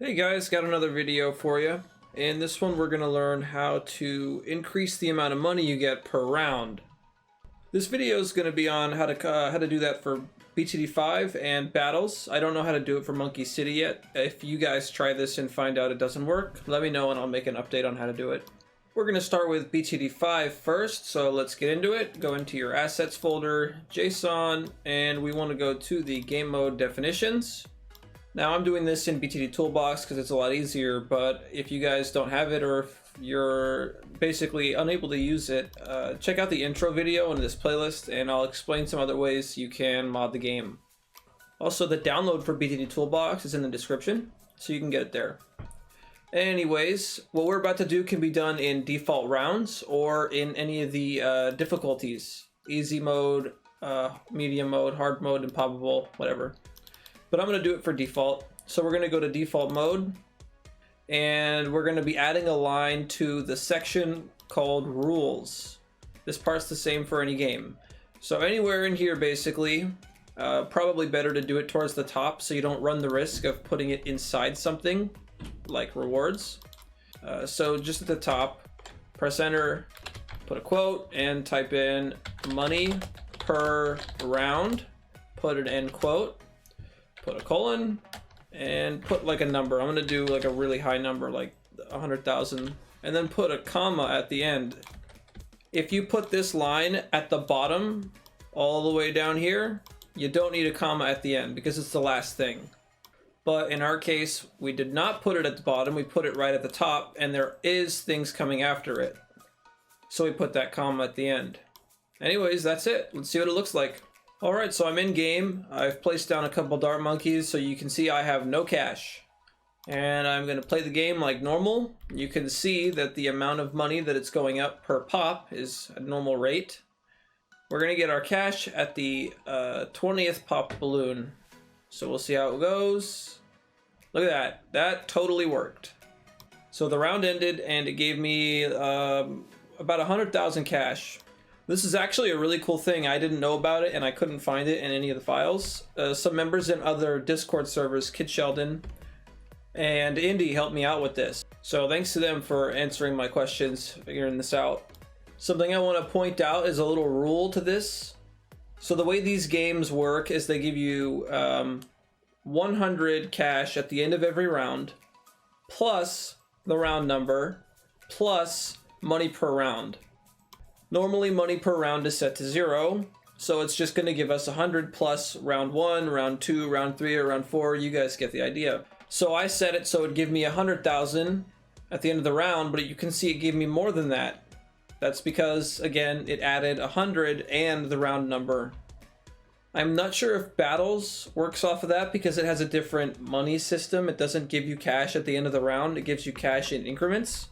Hey guys, got another video for you. In this one we're going to learn how to increase the amount of money you get per round. This video is going to be on how to do that for BTD5 and battles. I don't know how to do it for Monkey City yet. If you guys try this and find out it doesn't work, let me know and I'll make an update on how to do it. We're going to start with BTD5 first, so let's get into it. Go into your assets folder, JSON, and we want to go to the game mode definitions. Now I'm doing this in BTD Toolbox because it's a lot easier, but if you guys don't have it or if you're basically unable to use it, check out the intro video in this playlist and I'll explain some other ways you can mod the game. Also, the download for BTD Toolbox is in the description, so you can get it there. Anyways, what we're about to do can be done in default rounds or in any of the difficulties. Easy mode, medium mode, hard mode, improbable, whatever. But I'm going to do it for default. So we're going to go to default mode and we're going to be adding a line to the section called rules. This part's the same for any game. So anywhere in here basically, probably better to do it towards the top so you don't run the risk of putting it inside something like rewards. So just at the top, press enter, put a quote and type in money per round, put an end quote. Put a colon and put like a number. I'm gonna do like a really high number, like 100,000, and then put a comma at the end. If you put this line at the bottom all the way down here, you don't need a comma at the end because it's the last thing. But in our case, we did not put it at the bottom, we put it right at the top, and there is things coming after it. So we put that comma at the end. Anyways, that's it. Let's see what it looks like. Alright, so I'm in game. I've placed down a couple dart monkeys so you can see I have no cash. And I'm going to play the game like normal. You can see that the amount of money that it's going up per pop is a normal rate. We're going to get our cash at the 20th pop balloon. So we'll see how it goes. Look at that. That totally worked. So the round ended and it gave me about 100,000 cash. This is actually a really cool thing. I didn't know about it and I couldn't find it in any of the files. Some members in other Discord servers, Kid Sheldon and Indy, helped me out with this. So thanks to them for answering my questions, figuring this out. Something I want to point out is a little rule to this. So the way these games work is they give you 100 cash at the end of every round, plus the round number, plus money per round. Normally money per round is set to 0, so it's just going to give us 100 plus round 1, round 2, round 3, or round 4. You guys get the idea. So I set it so it'd give me 100,000 at the end of the round, but you can see it gave me more than that. That's because, again, it added 100 and the round number. I'm not sure if battles works off of that because it has a different money system. It doesn't give you cash at the end of the round. It gives you cash in increments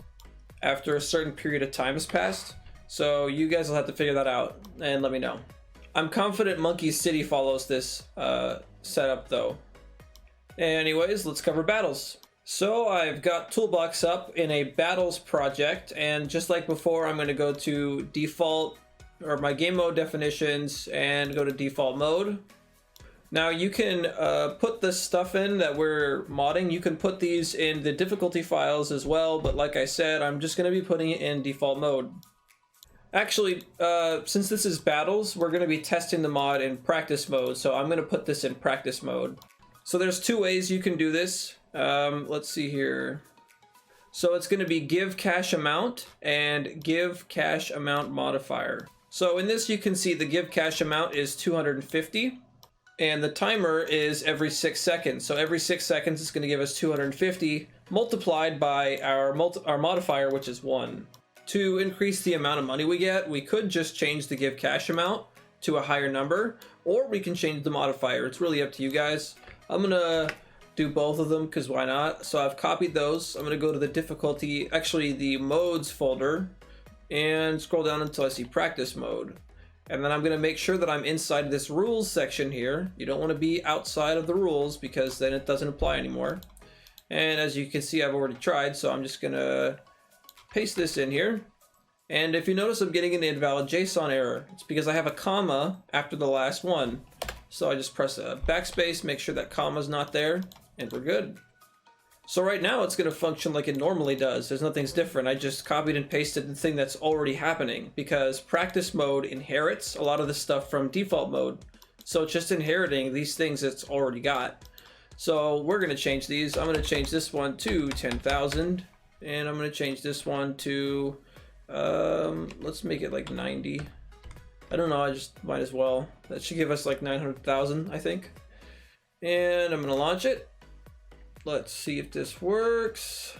after a certain period of time has passed. So you guys will have to figure that out and let me know. I'm confident Monkey City follows this setup though. Anyways, let's cover battles. So I've got Toolbox up in a battles project, and just like before, I'm going to go to default or my game mode definitions and go to default mode. Now you can put this stuff in that we're modding. You can put these in the difficulty files as well, but like I said, I'm just going to be putting it in default mode. Actually, since this is battles, we're going to be testing the mod in practice mode, so I'm going to put this in practice mode. So there's two ways you can do this. Let's see here. So it's going to be give cash amount and give cash amount modifier. So in this you can see the give cash amount is 250 and the timer is every 6 seconds. So every 6 seconds it's going to give us 250 multiplied by our modifier, which is 1. To increase the amount of money we get, we could just change the give cash amount to a higher number, or we can change the modifier. It's really up to you guys. I'm gonna do both of them because why not? So I've copied those. I'm gonna go to the difficulty, actually the modes folder, and scroll down until I see practice mode. And then I'm gonna make sure that I'm inside this rules section here. You don't want to be outside of the rules because then it doesn't apply anymore. And as you can see, I've already tried, so I'm just gonna paste this in here. And if you notice I'm getting an invalid JSON error, it's because I have a comma after the last one. So I just press a backspace, make sure that comma's not there, and we're good. So right now it's going to function like it normally does. There's nothing's different. I just copied and pasted the thing that's already happening because practice mode inherits a lot of the stuff from default mode. So it's just inheriting these things it's already got. So we're going to change these. I'm going to change this one to 10,000 and I'm going to change this one to, let's make it like 90. I don't know, I just might as well. That should give us like 900,000, I think. And I'm going to launch it. Let's see if this works.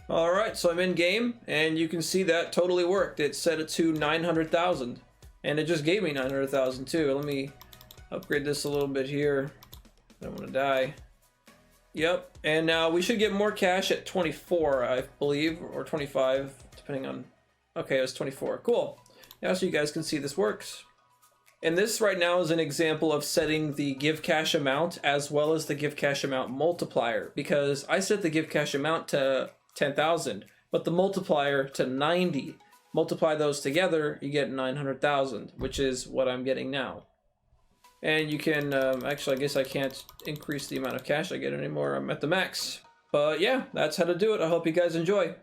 All right, so I'm in game and you can see that totally worked. It set it to 900,000 and it just gave me 900,000 too. Let me upgrade this a little bit here. I don't want to die. Yep, and now we should get more cash at 24, I believe, or 25, depending on... Okay, it was 24. Cool. Now so you guys can see this works. And this right now is an example of setting the give cash amount as well as the give cash amount multiplier, because I set the give cash amount to 10,000, but the multiplier to 90. Multiply those together, you get 900,000, which is what I'm getting now. And you can, actually, I guess I can't increase the amount of cash I get anymore. I'm at the max. But yeah, that's how to do it. I hope you guys enjoy.